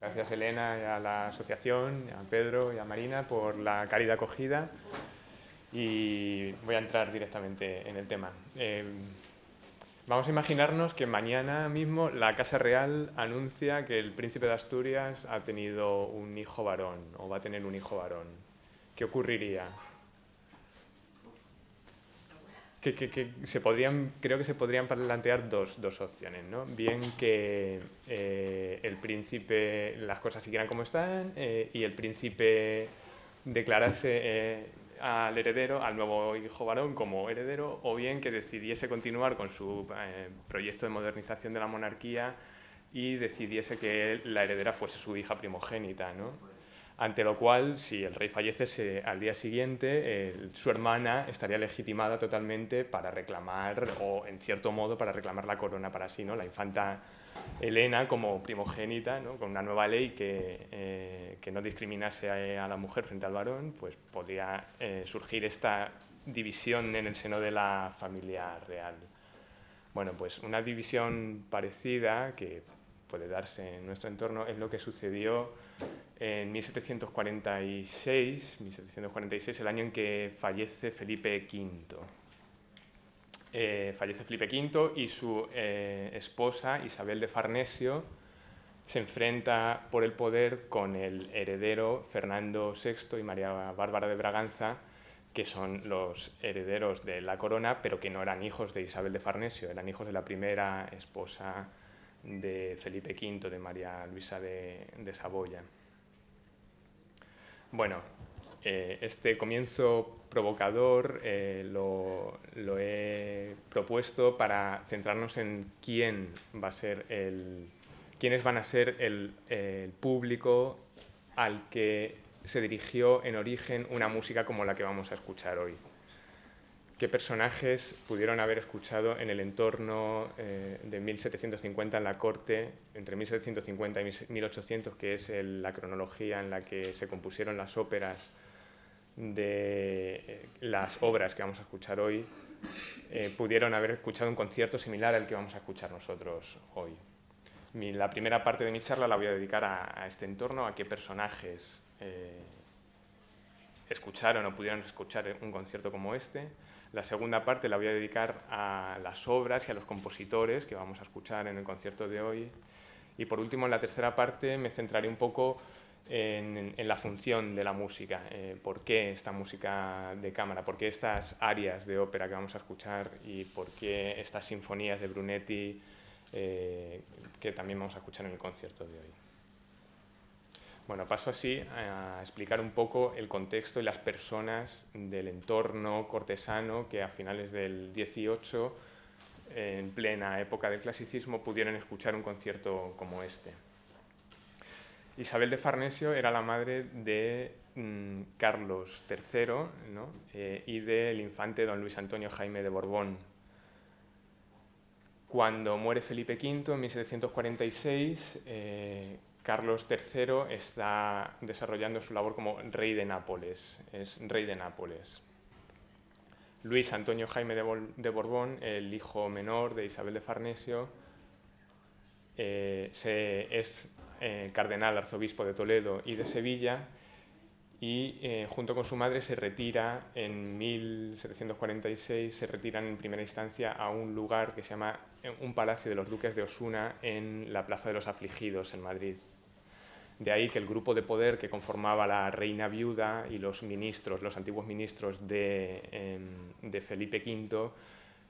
Gracias, Elena, y a la asociación, a Pedro y a Marina por la cálida acogida, y voy a entrar directamente en el tema. Vamos a imaginarnos que mañana mismo la Casa Real anuncia que el príncipe de Asturias ha tenido un hijo varón o va a tener un hijo varón. ¿Qué ocurriría? Creo que se podrían plantear dos opciones, ¿no? Bien que el príncipe, las cosas siguieran como están, y el príncipe declarase al heredero, al nuevo hijo varón como heredero, o bien que decidiese continuar con su proyecto de modernización de la monarquía y decidiese que la heredera fuese su hija primogénita, ¿no? Ante lo cual, si el rey fallece al día siguiente, su hermana estaría legitimada totalmente para reclamar, o en cierto modo, para reclamar la corona para sí, ¿no? La infanta Elena como primogénita, ¿no? Con una nueva ley que no discriminase a la mujer frente al varón, pues podría surgir esta división en el seno de la familia real. Bueno, pues una división parecida que puede darse en nuestro entorno es lo que sucedió en 1746, el año en que fallece Felipe V. Fallece Felipe V y su esposa Isabel de Farnesio se enfrenta por el poder con el heredero Fernando VI y María Bárbara de Braganza, que son los herederos de la corona, pero que no eran hijos de Isabel de Farnesio, eran hijos de la primera esposa de Felipe V, de María Luisa de Saboya. Bueno, este comienzo provocador lo he propuesto para centrarnos en quiénes van a ser el público al que se dirigió en origen una música como la que vamos a escuchar hoy. ¿Qué personajes pudieron haber escuchado en el entorno de 1750 en la corte, entre 1750 y 1800, que es la cronología en la que se compusieron las óperas de las obras que vamos a escuchar hoy, pudieron haber escuchado un concierto similar al que vamos a escuchar nosotros hoy? La primera parte de mi charla la voy a dedicar a este entorno, a qué personajes escucharon o pudieron escuchar un concierto como este. La segunda parte la voy a dedicar a las obras y a los compositores que vamos a escuchar en el concierto de hoy. Y por último, en la tercera parte me centraré un poco en la función de la música. ¿Por qué esta música de cámara? ¿Por qué estas arias de ópera que vamos a escuchar? ¿Y por qué estas sinfonías de Brunetti que también vamos a escuchar en el concierto de hoy? Bueno, paso así a explicar un poco el contexto y las personas del entorno cortesano que a finales del 18, en plena época del clasicismo, pudieron escuchar un concierto como este. Isabel de Farnesio era la madre de Carlos III, ¿no? Y del infante don Luis Antonio Jaime de Borbón. Cuando muere Felipe V en 1746, Carlos III está desarrollando su labor como rey de Nápoles, es rey de Nápoles. Luis Antonio Jaime de Borbón, el hijo menor de Isabel de Farnesio, es cardenal arzobispo de Toledo y de Sevilla, y junto con su madre se retira en 1746, se retiran en primera instancia a un lugar que se llama un palacio de los duques de Osuna en la Plaza de los Afligidos en Madrid. De ahí que el grupo de poder que conformaba la reina viuda y los ministros, los antiguos ministros de Felipe V,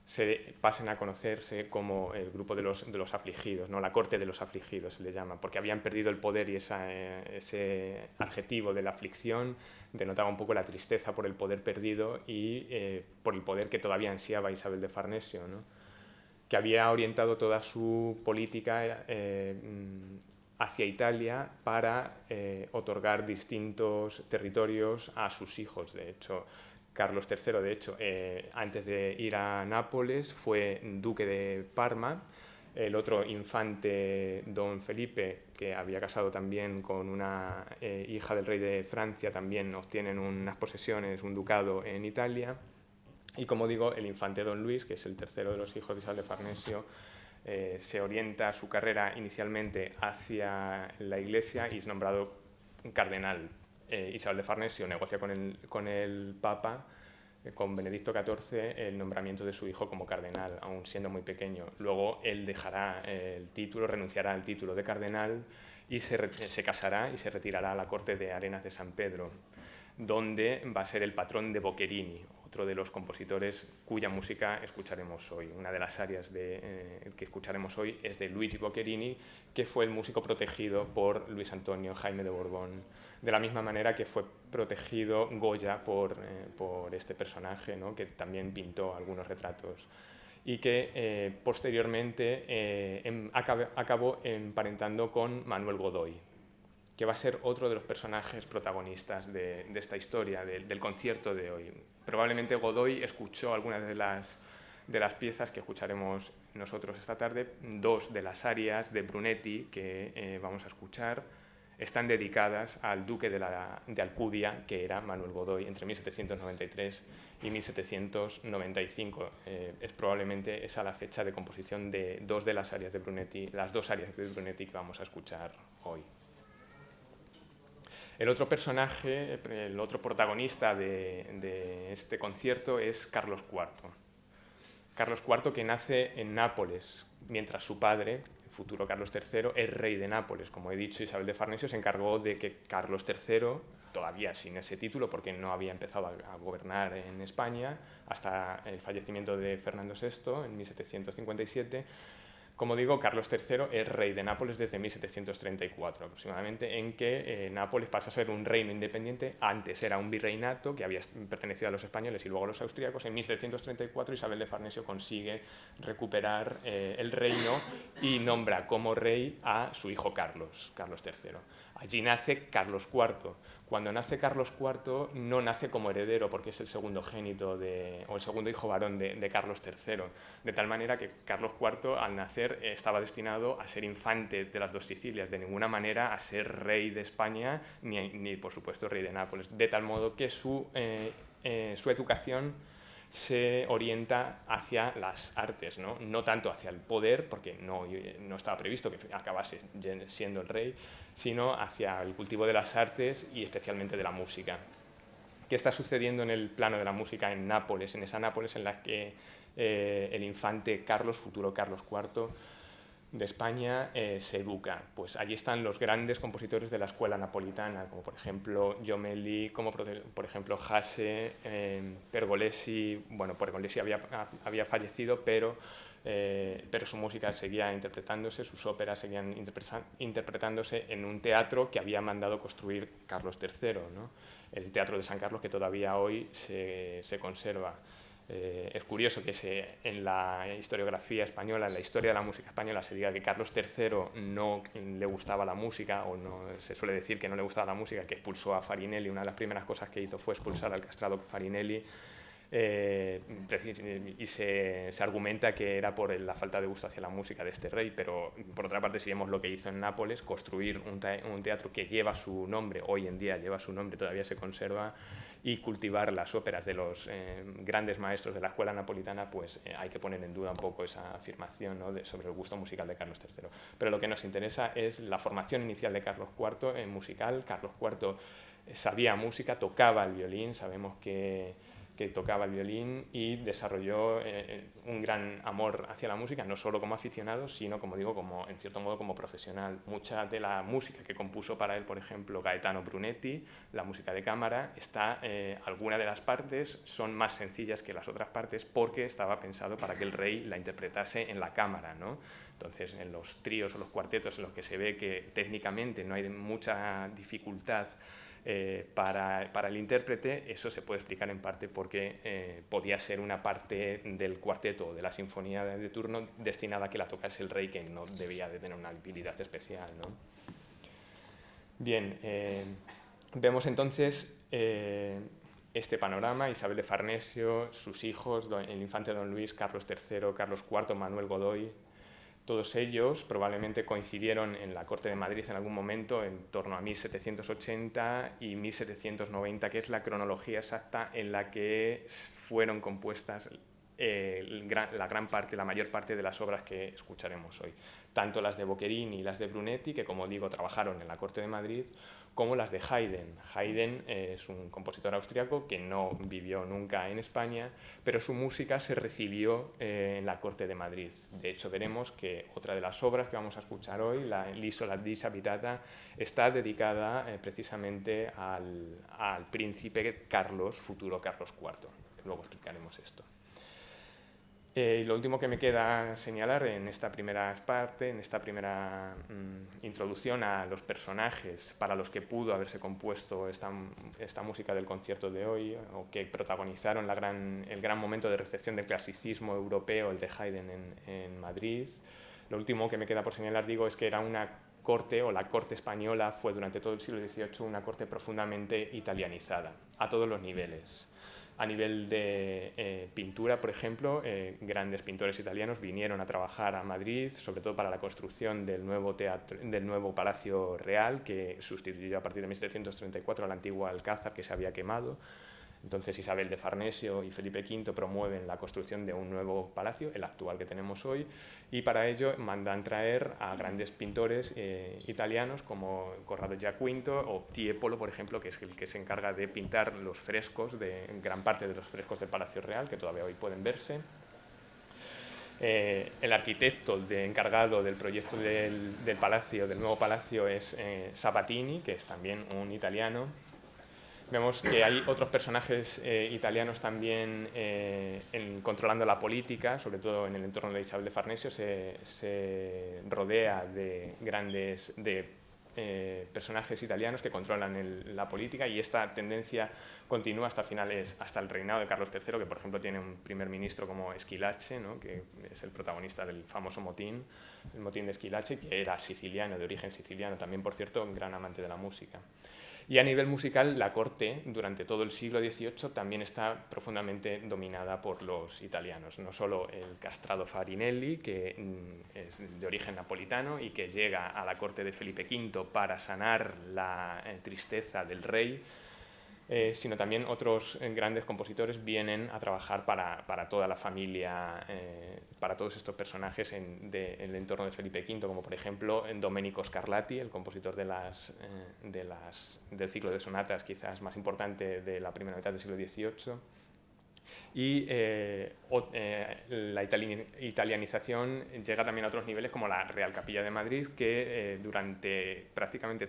se pasen a conocerse como el grupo de los afligidos, ¿no? La corte de los afligidos se le llama, porque habían perdido el poder, y ese adjetivo de la aflicción denotaba un poco la tristeza por el poder perdido y por el poder que todavía ansiaba Isabel de Farnesio, ¿no? Que había orientado toda su política hacia Italia para otorgar distintos territorios a sus hijos. De hecho, Carlos III, antes de ir a Nápoles, fue duque de Parma. El otro infante, don Felipe, que había casado también con una hija del rey de Francia, también obtienen unas posesiones, un ducado en Italia. Y como digo, el infante don Luis, que es el tercero de los hijos de Isabel de Farnesio, se orienta su carrera inicialmente hacia la Iglesia y es nombrado cardenal. Isabel de Farnesio negocia con el Papa, con Benedicto XIV, el nombramiento de su hijo como cardenal, aún siendo muy pequeño. Luego él dejará el título, renunciará al título de cardenal y se casará y se retirará a la corte de Arenas de San Pedro, donde va a ser el patrón de Boccherini, otro de los compositores cuya música escucharemos hoy. Una de las áreas que escucharemos hoy es de Luigi Boccherini, que fue el músico protegido por Luis Antonio Jaime de Borbón, de la misma manera que fue protegido Goya por este personaje, ¿no?, que también pintó algunos retratos y que posteriormente acabó emparentando con Manuel Godoy, que va a ser otro de los personajes protagonistas de esta historia, del concierto de hoy. Probablemente Godoy escuchó algunas de las piezas que escucharemos nosotros esta tarde. Dos de las arias de Brunetti que vamos a escuchar están dedicadas al duque de Alcudia, que era Manuel Godoy, entre 1793 y 1795. Es probablemente esa la fecha de composición de dos de las arias de Brunetti, las dos arias de Brunetti que vamos a escuchar hoy. El otro personaje, el otro protagonista de este concierto es Carlos IV. Carlos IV, que nace en Nápoles, mientras su padre, el futuro Carlos III, es rey de Nápoles. Como he dicho, Isabel de Farnesio se encargó de que Carlos III, todavía sin ese título, porque no había empezado a gobernar en España hasta el fallecimiento de Fernando VI en 1757, como digo, Carlos III es rey de Nápoles desde 1734 aproximadamente, en que Nápoles pasa a ser un reino independiente. Antes era un virreinato que había pertenecido a los españoles y luego a los austríacos. En 1734 Isabel de Farnesio consigue recuperar el reino y nombra como rey a su hijo Carlos III. Allí nace Carlos IV. Cuando nace Carlos IV no nace como heredero porque es el segundo génito o el segundo hijo varón de Carlos III, de tal manera que Carlos IV al nacer estaba destinado a ser infante de las dos Sicilias, de ninguna manera a ser rey de España ni por supuesto rey de Nápoles, de tal modo que su educación se orienta hacia las artes, no tanto hacia el poder, porque no estaba previsto que acabase siendo el rey, sino hacia el cultivo de las artes y especialmente de la música. ¿Qué está sucediendo en el plano de la música en Nápoles, en esa Nápoles en la que el infante Carlos, futuro Carlos IV de España, se educa? Pues allí están los grandes compositores de la escuela napolitana, como por ejemplo Jommelli, como por ejemplo Hasse, Pergolesi. Bueno, Pergolesi había fallecido, pero su música seguía interpretándose, sus óperas seguían interpretándose en un teatro que había mandado construir Carlos III, ¿no?, el Teatro de San Carlos, que todavía hoy se conserva. Es curioso que en la historiografía española, en la historia de la música española, se diga que Carlos III no le gustaba la música, o no se suele decir que no le gustaba la música, que expulsó a Farinelli. Una de las primeras cosas que hizo fue expulsar al castrado Farinelli, y se argumenta que era por la falta de gusto hacia la música de este rey, pero por otra parte, si vemos lo que hizo en Nápoles, construir un teatro que lleva su nombre, hoy en día lleva su nombre, todavía se conserva, y cultivar las óperas de los grandes maestros de la escuela napolitana, pues hay que poner en duda un poco esa afirmación, ¿no?, sobre el gusto musical de Carlos III. Pero lo que nos interesa es la formación inicial de Carlos IV en musical. Carlos IV sabía música, tocaba el violín, sabemos que tocaba el violín, y desarrolló un gran amor hacia la música, no solo como aficionado, sino, como digo, en cierto modo como profesional. Mucha de la música que compuso para él, por ejemplo, Gaetano Brunetti, la música de cámara, algunas de las partes son más sencillas que las otras partes porque estaba pensado para que el rey la interpretase en la cámara, ¿no? Entonces, en los tríos o los cuartetos en los que se ve que técnicamente no hay mucha dificultad para el intérprete, eso se puede explicar en parte porque podía ser una parte del cuarteto o de la sinfonía de turno destinada a que la tocase el rey, que no debía de tener una habilidad especial, ¿no? Bien, vemos entonces este panorama: Isabel de Farnesio, sus hijos, el infante don Luis, Carlos III, Carlos IV, Manuel Godoy. Todos ellos probablemente coincidieron en la corte de Madrid en algún momento en torno a 1780 y 1790, que es la cronología exacta en la que fueron compuestas la mayor parte de las obras que escucharemos hoy. Tanto las de Boccherini y las de Brunetti, que como digo trabajaron en la corte de Madrid, como las de Haydn. Haydn es un compositor austriaco que no vivió nunca en España, pero su música se recibió en la corte de Madrid. De hecho, veremos que otra de las obras que vamos a escuchar hoy, la L'Isola disabitata, está dedicada precisamente al príncipe Carlos, futuro Carlos IV. Luego explicaremos esto. Y lo último que me queda señalar en esta primera parte, en esta primera introducción a los personajes para los que pudo haberse compuesto esta música del concierto de hoy, o que protagonizaron el gran momento de recepción del clasicismo europeo, el de Haydn en Madrid. Lo último que me queda por señalar, digo, es que era una corte, o la corte española fue durante todo el siglo XVIII una corte profundamente italianizada, a todos los niveles. A nivel de pintura, por ejemplo, grandes pintores italianos vinieron a trabajar a Madrid, sobre todo para la construcción del nuevo Palacio Real, que sustituyó a partir de 1734 al antiguo Alcázar, que se había quemado. Entonces Isabel de Farnesio y Felipe V promueven la construcción de un nuevo palacio, el actual que tenemos hoy, y para ello mandan traer a grandes pintores italianos como Corrado Giaquinto o Tiepolo, por ejemplo, que es el que se encarga de pintar los frescos, gran parte de los frescos del Palacio Real, que todavía hoy pueden verse. El arquitecto encargado del proyecto del nuevo palacio, es Sabatini, que es también un italiano. Vemos que hay otros personajes italianos también controlando la política, sobre todo en el entorno de Isabel de Farnesio. Se rodea de grandes personajes italianos que controlan la política, y esta tendencia continúa hasta finales, hasta el reinado de Carlos III, que por ejemplo tiene un primer ministro como Schillace, ¿no?, que es el protagonista del famoso motín, el motín de Schillace, que era siciliano, de origen siciliano, también por cierto un gran amante de la música. Y a nivel musical, la corte, durante todo el siglo XVIII, también está profundamente dominada por los italianos. No solo el castrado Farinelli, que es de origen napolitano y que llega a la corte de Felipe V para sanar la tristeza del rey, sino también otros grandes compositores vienen a trabajar para toda la familia, para todos estos personajes en el entorno de Felipe V, como por ejemplo Domenico Scarlatti, el compositor del ciclo de sonatas quizás más importante de la primera mitad del siglo XVIII. Y la italianización llega también a otros niveles, como la Real Capilla de Madrid, que durante prácticamente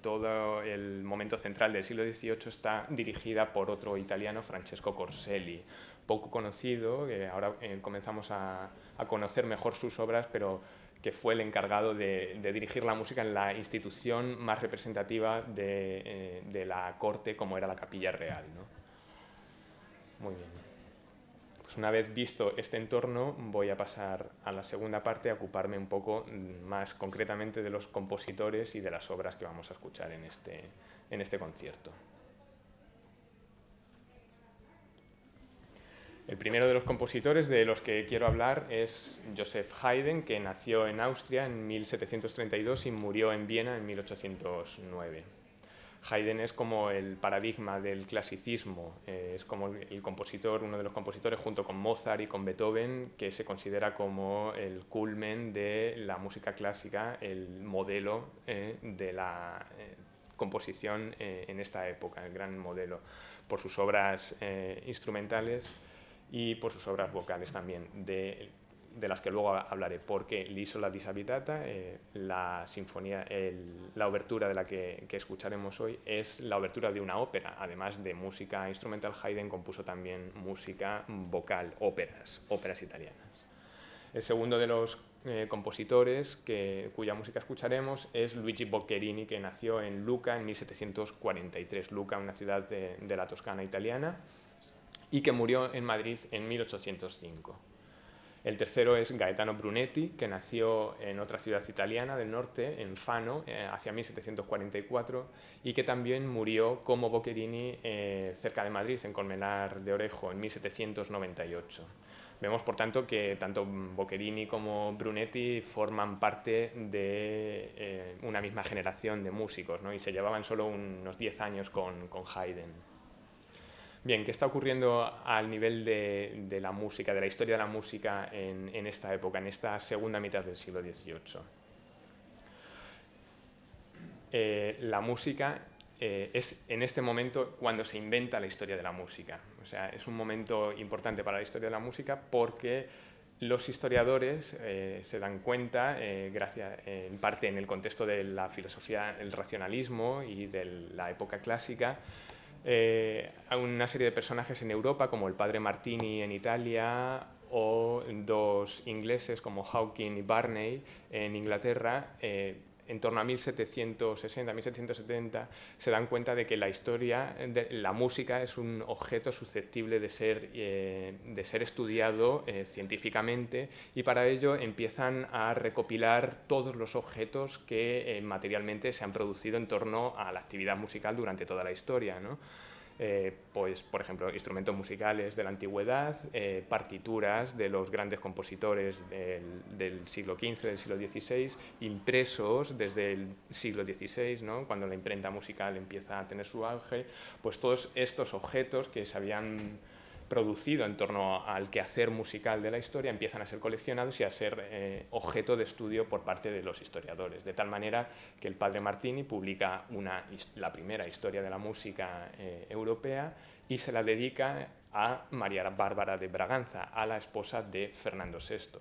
todo el momento central del siglo XVIII está dirigida por otro italiano, Francesco Corselli, poco conocido, ahora comenzamos a conocer mejor sus obras, pero que fue el encargado de dirigir la música en la institución más representativa de la corte, como era la Capilla Real, ¿no? Muy bien. Pues una vez visto este entorno, voy a pasar a la segunda parte, a ocuparme un poco más concretamente de los compositores y de las obras que vamos a escuchar en este concierto. El primero de los compositores de los que quiero hablar es Joseph Haydn, que nació en Austria en 1732 y murió en Viena en 1809. Haydn es como el paradigma del clasicismo, es como el compositor, uno de los compositores junto con Mozart y con Beethoven, que se considera como el culmen de la música clásica, el modelo de la composición en esta época, el gran modelo, por sus obras instrumentales y por sus obras vocales también, de las que luego hablaré, porque L'Isola disabitata, la sinfonía, la obertura de la que escucharemos hoy, es la obertura de una ópera. Además de música instrumental, Haydn compuso también música vocal, óperas italianas. El segundo de los compositores cuya música escucharemos es Luigi Boccherini, que nació en Lucca en 1743. Lucca, una ciudad de la Toscana italiana, y que murió en Madrid en 1805. El tercero es Gaetano Brunetti, que nació en otra ciudad italiana del norte, en Fano, hacia 1744, y que también murió como Boccherini cerca de Madrid, en Colmenar de Orejo, en 1798. Vemos, por tanto, que tanto Boccherini como Brunetti forman parte de una misma generación de músicos, ¿no? Y se llevaban solo unos 10 años con Haydn. Bien, ¿qué está ocurriendo al nivel de la música, de la historia de la música en esta época, en esta segunda mitad del siglo XVIII? La música es en este momento cuando se inventa la historia de la música. O sea, es un momento importante para la historia de la música porque los historiadores se dan cuenta, gracias, en parte en el contexto de la filosofía, el racionalismo y de la época clásica, a una serie de personajes en Europa, como el padre Martini en Italia, o dos ingleses como Hawking y Barney en Inglaterra, en torno a 1760, 1770, se dan cuenta de que la historia, la música es un objeto susceptible de ser estudiado científicamente, y para ello empiezan a recopilar todos los objetos que materialmente se han producido en torno a la actividad musical durante toda la historia, ¿no? Pues, por ejemplo, instrumentos musicales de la antigüedad, partituras de los grandes compositores del siglo XV, del siglo XVI, impresos desde el siglo XVI, ¿no? Cuando la imprenta musical empieza a tener su auge, pues todos estos objetos que se habían producido en torno al quehacer musical de la historia empiezan a ser coleccionados y a ser objeto de estudio por parte de los historiadores, de tal manera que el padre Martini publica la primera historia de la música europea y se la dedica a María Bárbara de Braganza, a la esposa de Fernando VI.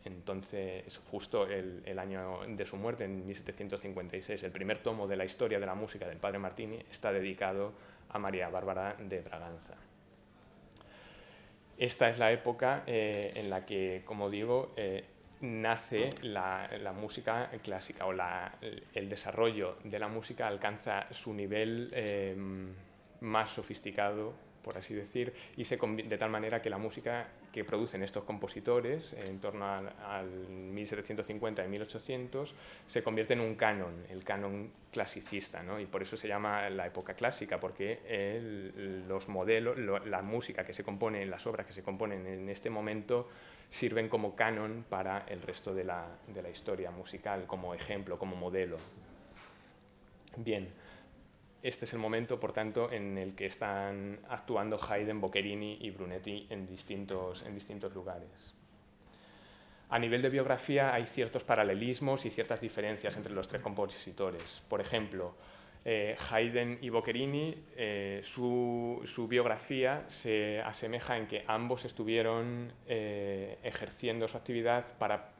Entonces, justo el año de su muerte, en 1756, el primer tomo de la historia de la música del padre Martini está dedicado a María Bárbara de Braganza. Esta es la época en la que, como digo, nace la música clásica, o el desarrollo de la música alcanza su nivel más sofisticado, por así decir, y de tal manera que la música que producen estos compositores en torno al 1750 y 1800 se convierte en un canon, el canon clasicista, ¿no? Y por eso se llama la época clásica, porque los modelos, la música que se compone, las obras que se componen en este momento sirven como canon para el resto de la historia musical, como ejemplo, como modelo. Bien. Este es el momento, por tanto, en el que están actuando Haydn, Boccherini y Brunetti en distintos lugares. A nivel de biografía hay ciertos paralelismos y ciertas diferencias entre los tres compositores. Por ejemplo, Haydn y Boccherini, su biografía se asemeja en que ambos estuvieron ejerciendo su actividad para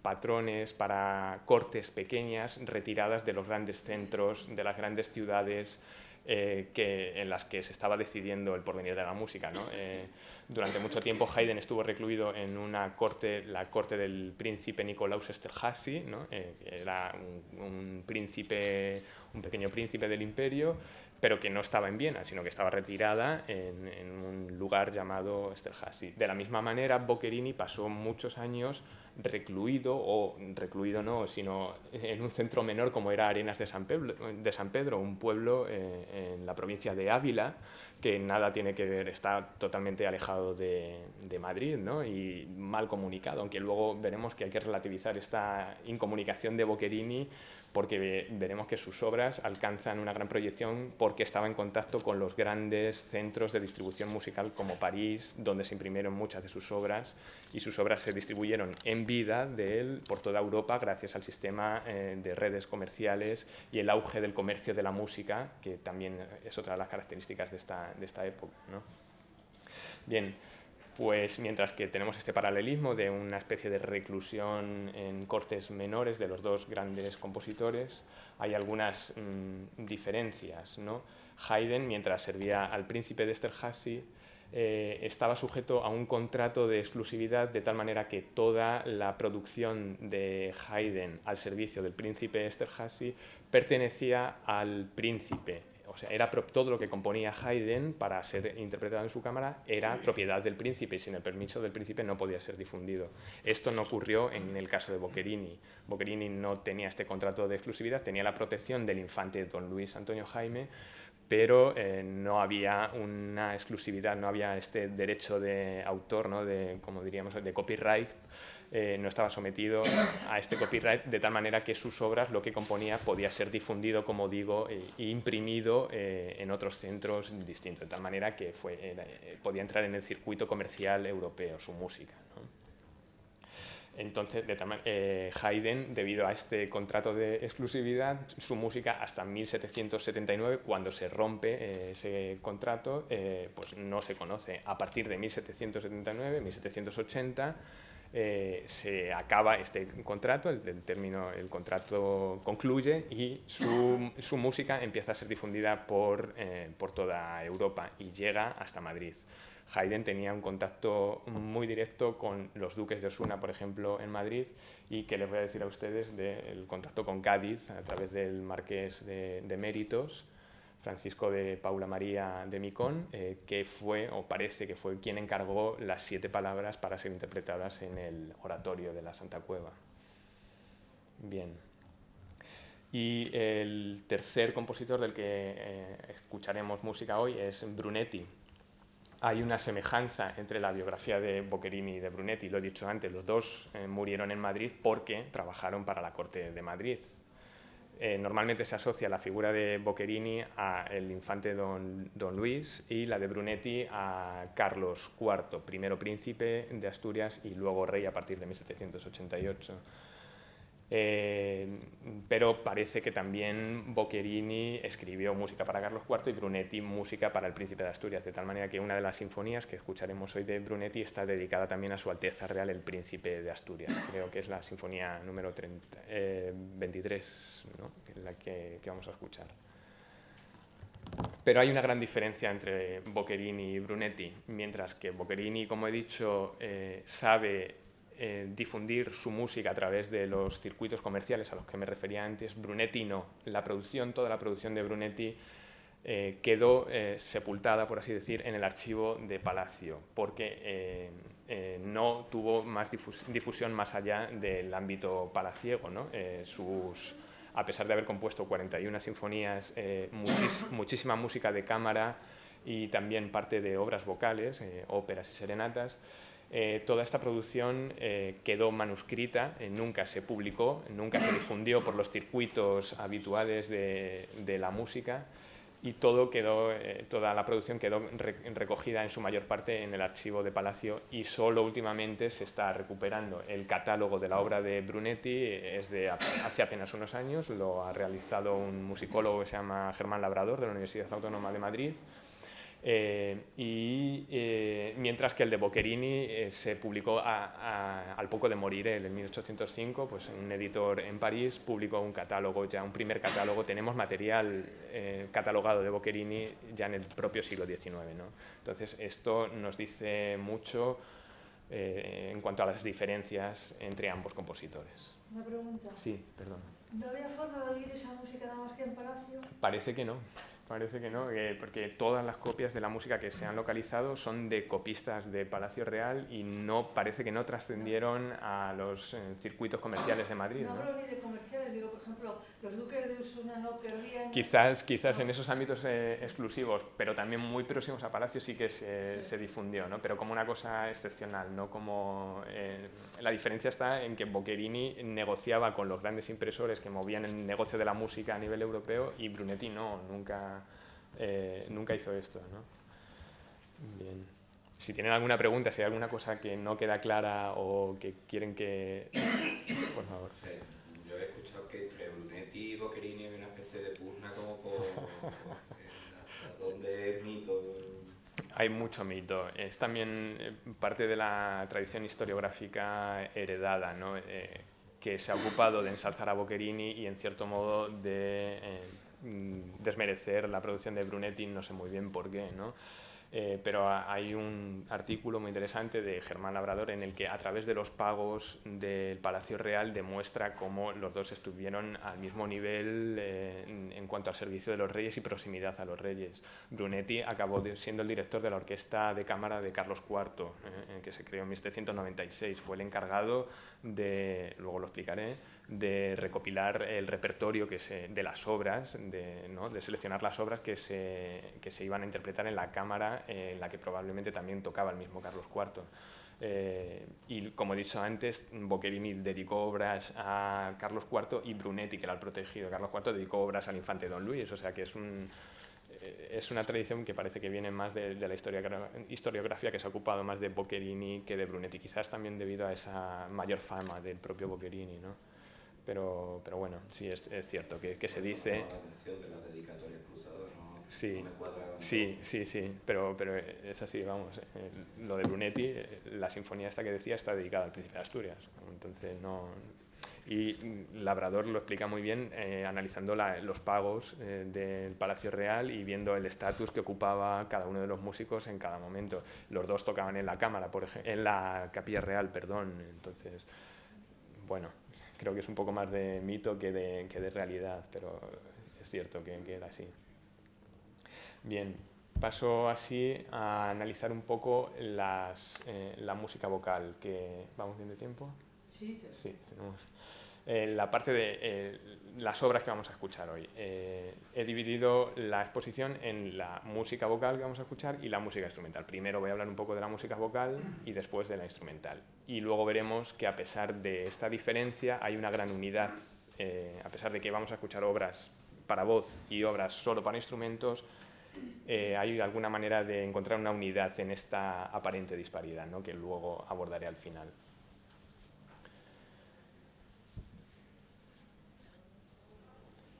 patrones, para cortes pequeñas retiradas de los grandes centros, de las grandes ciudades en las que se estaba decidiendo el porvenir de la música, ¿no? Durante mucho tiempo Haydn estuvo recluido en una corte, la corte del príncipe Nicolaus Esterházy, ¿no? Que era un pequeño príncipe del imperio, pero que no estaba en Viena, sino que estaba retirada en un lugar llamado Esterházy. De la misma manera, Boccherini pasó muchos años recluido no, sino en un centro menor como era Arenas de San Pedro, un pueblo en la provincia de Ávila, que nada tiene que ver, está totalmente alejado de Madrid, ¿no? Y mal comunicado, aunque luego veremos que hay que relativizar esta incomunicación de Boccherini, porque veremos que sus obras alcanzan una gran proyección porque estaba en contacto con los grandes centros de distribución musical como París, donde se imprimieron muchas de sus obras, y sus obras se distribuyeron en vida de él por toda Europa gracias al sistema de redes comerciales y el auge del comercio de la música, que también es otra de las características de esta época, ¿no? Bien. Pues mientras que tenemos este paralelismo de una especie de reclusión en cortes menores de los dos grandes compositores, hay algunas diferencias, ¿no? Haydn, mientras servía al príncipe de Esterházy, estaba sujeto a un contrato de exclusividad, de tal manera que toda la producción de Haydn al servicio del príncipe Esterházy pertenecía al príncipe. O sea, todo lo que componía Haydn para ser interpretado en su cámara era propiedad del príncipe, y sin el permiso del príncipe no podía ser difundido. Esto no ocurrió en el caso de Boccherini. Boccherini no tenía este contrato de exclusividad, tenía la protección del infante don Luis Antonio Jaime, pero no había una exclusividad, no había este derecho de autor, ¿no? Como diríamos, de copyright no estaba sometido a este copyright, de tal manera que sus obras, lo que componía, podía ser difundido, como digo, e imprimido en otros centros distintos, de tal manera que podía entrar en el circuito comercial europeo su música, ¿no? Entonces, Haydn, debido a este contrato de exclusividad, su música hasta 1779, cuando se rompe ese contrato, pues no se conoce. A partir de 1779, 1780, se acaba este contrato, el contrato concluye y su música empieza a ser difundida por toda Europa y llega hasta Madrid. Haydn tenía un contacto muy directo con los duques de Osuna, por ejemplo, en Madrid, y que les voy a decir a ustedes del contacto con Cádiz a través del marqués de Méritos, Francisco de Paula María de Micón, que fue, o parece que fue, quien encargó las 7 palabras para ser interpretadas en el oratorio de la Santa Cueva. Bien. Y el tercer compositor del que escucharemos música hoy es Brunetti. Hay una semejanza entre la biografía de Boccherini y de Brunetti, lo he dicho antes, los dos murieron en Madrid porque trabajaron para la corte de Madrid. Normalmente se asocia la figura de Boccherini al infante don Luis y la de Brunetti a Carlos IV, primero príncipe de Asturias y luego rey a partir de 1788. Pero parece que también Boccherini escribió música para Carlos IV y Brunetti música para el príncipe de Asturias, de tal manera que una de las sinfonías que escucharemos hoy de Brunetti está dedicada también a su Alteza Real el Príncipe de Asturias. Creo que es la sinfonía número 23, ¿no? La que vamos a escuchar. Pero hay una gran diferencia entre Boccherini y Brunetti, mientras que Boccherini, como he dicho, sabe difundir su música a través de los circuitos comerciales a los que me refería antes. Brunetti no. Toda la producción de Brunetti quedó sepultada, por así decir, en el archivo de Palacio, porque no tuvo más difusión más allá del ámbito palaciego, ¿no? A pesar de haber compuesto 41 sinfonías, muchísima música de cámara y también parte de obras vocales, óperas y serenatas, toda esta producción quedó manuscrita, nunca se publicó, nunca se difundió por los circuitos habituales de la música y toda la producción quedó recogida en su mayor parte en el archivo de Palacio y solo últimamente se está recuperando. El catálogo de la obra de Brunetti es de hace apenas unos años, lo ha realizado un musicólogo que se llama Germán Labrador de la Universidad Autónoma de Madrid. Mientras que el de Boccherini se publicó al poco de morir él, en 1805, pues un editor en París publicó un catálogo, ya un primer catálogo. Tenemos material catalogado de Boccherini ya en el propio siglo XIX, ¿no? Entonces esto nos dice mucho en cuanto a las diferencias entre ambos compositores. Una pregunta. Sí, perdón. ¿No había forma de oír esa música nada más que en Palacio? Parece que no. Parece que no, porque todas las copias de la música que se han localizado son de copistas de Palacio Real y parece que no trascendieron a los circuitos comerciales de Madrid. No hablo ni de comerciales, digo, por ejemplo, los duques de Osuna no querrían... Quizás en esos ámbitos exclusivos, pero también muy próximos a Palacio sí que se difundió, ¿no? Pero como una cosa excepcional, no como... la diferencia está en que Boccherini negociaba con los grandes impresores que movían el negocio de la música a nivel europeo y Brunetti nunca hizo esto, ¿no? Bien. Si tienen alguna pregunta, si hay alguna cosa que no queda clara o que quieren que... Por favor. Yo he escuchado que entre Brunetti y Boccherini hay una especie de pugna como por hasta dónde es mito. Hay mucho mito. Es también parte de la tradición historiográfica heredada, ¿no? Que se ha ocupado de ensalzar a Boccherini y en cierto modo de desmerecer la producción de Brunetti, no sé muy bien por qué, ¿no? Pero hay un artículo muy interesante de Germán Labrador en el que a través de los pagos del Palacio Real demuestra cómo los dos estuvieron al mismo nivel en cuanto al servicio de los reyes y proximidad a los reyes. Brunetti acabó siendo el director de la orquesta de cámara de Carlos IV, que se creó en 1796. Fue el encargado luego lo explicaré, de recopilar el repertorio de las obras, de seleccionar las obras que se iban a interpretar en la cámara en la que probablemente también tocaba el mismo Carlos IV. Y como he dicho antes, Boccherini dedicó obras a Carlos IV y Brunetti, que era el protegido de Carlos IV, dedicó obras al infante Don Luis, o sea que es una tradición que parece que viene más de la historiografía, que se ha ocupado más de Boccherini que de Brunetti, quizás también debido a esa mayor fama del propio Boccherini, ¿no? Pero bueno, sí, es cierto que se dice... La atención de las dedicatorias cruzadas, ¿no? Sí, No me cuadra sí, pero es así, vamos. Lo de Brunetti, la sinfonía esta que decía, está dedicada al príncipe de Asturias. Entonces, no... Y Labrador lo explica muy bien analizando los pagos del Palacio Real y viendo el estatus que ocupaba cada uno de los músicos en cada momento. Los dos tocaban en la cámara, en la Capilla Real, perdón. Entonces, bueno, creo que es un poco más de mito que de realidad, pero es cierto que era así. Bien, paso así a analizar un poco la música vocal. ¿Vamos bien de tiempo? Sí, Sí, tenemos. La parte de las obras que vamos a escuchar hoy. He dividido la exposición en la música vocal que vamos a escuchar y la música instrumental. Primero voy a hablar un poco de la música vocal y después de la instrumental. Y luego veremos que a pesar de esta diferencia hay una gran unidad, a pesar de que vamos a escuchar obras para voz y obras solo para instrumentos, hay alguna manera de encontrar una unidad en esta aparente disparidad, ¿no?, que luego abordaré al final.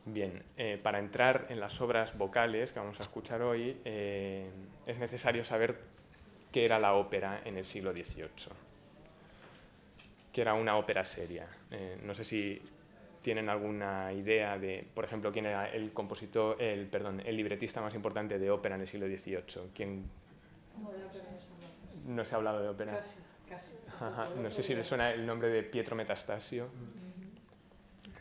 Bien, para entrar en las obras vocales que vamos a escuchar hoy, es necesario saber qué era la ópera en el siglo XVIII, qué era una ópera seria. No sé si tienen alguna idea de, por ejemplo, quién era el compositor, el libretista más importante de ópera en el siglo XVIII. ¿Quién? No, de ópera no se ha hablado de ópera. Casi. Ajá. No sé si le suena el nombre de Pietro Metastasio.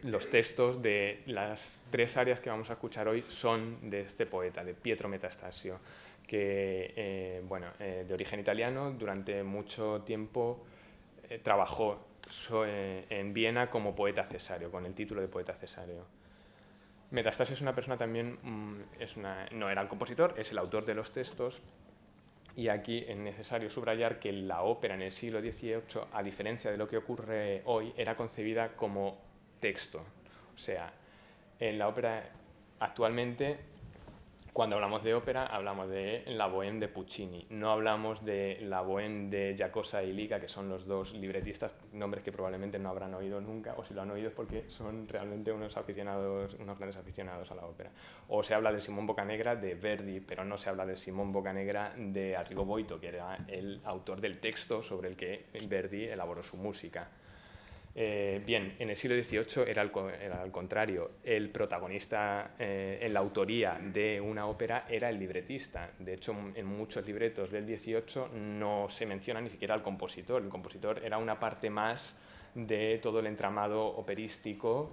Los textos de las tres arias que vamos a escuchar hoy son de este poeta, de Pietro Metastasio, que, de origen italiano, durante mucho tiempo trabajó en Viena como poeta cesario, con el título de poeta cesario. Metastasio es una persona también, no era el compositor, es el autor de los textos, y aquí es necesario subrayar que la ópera en el siglo XVIII, a diferencia de lo que ocurre hoy, era concebida como texto. O sea, en la ópera actualmente, cuando hablamos de ópera, hablamos de la Bohème de Puccini, no hablamos de la Bohème de Giacosa y Liga, que son los dos libretistas, nombres que probablemente no habrán oído nunca, o si lo han oído es porque son realmente unos grandes aficionados a la ópera. O se habla del Simón Boccanegra de Verdi, pero no se habla del Simón Boccanegra de Arrigo Boito, que era el autor del texto sobre el que Verdi elaboró su música. Bien, en el siglo XVIII era al contrario. El protagonista en la autoría de una ópera era el libretista. De hecho, en muchos libretos del XVIII no se menciona ni siquiera al compositor. El compositor era una parte más de todo el entramado operístico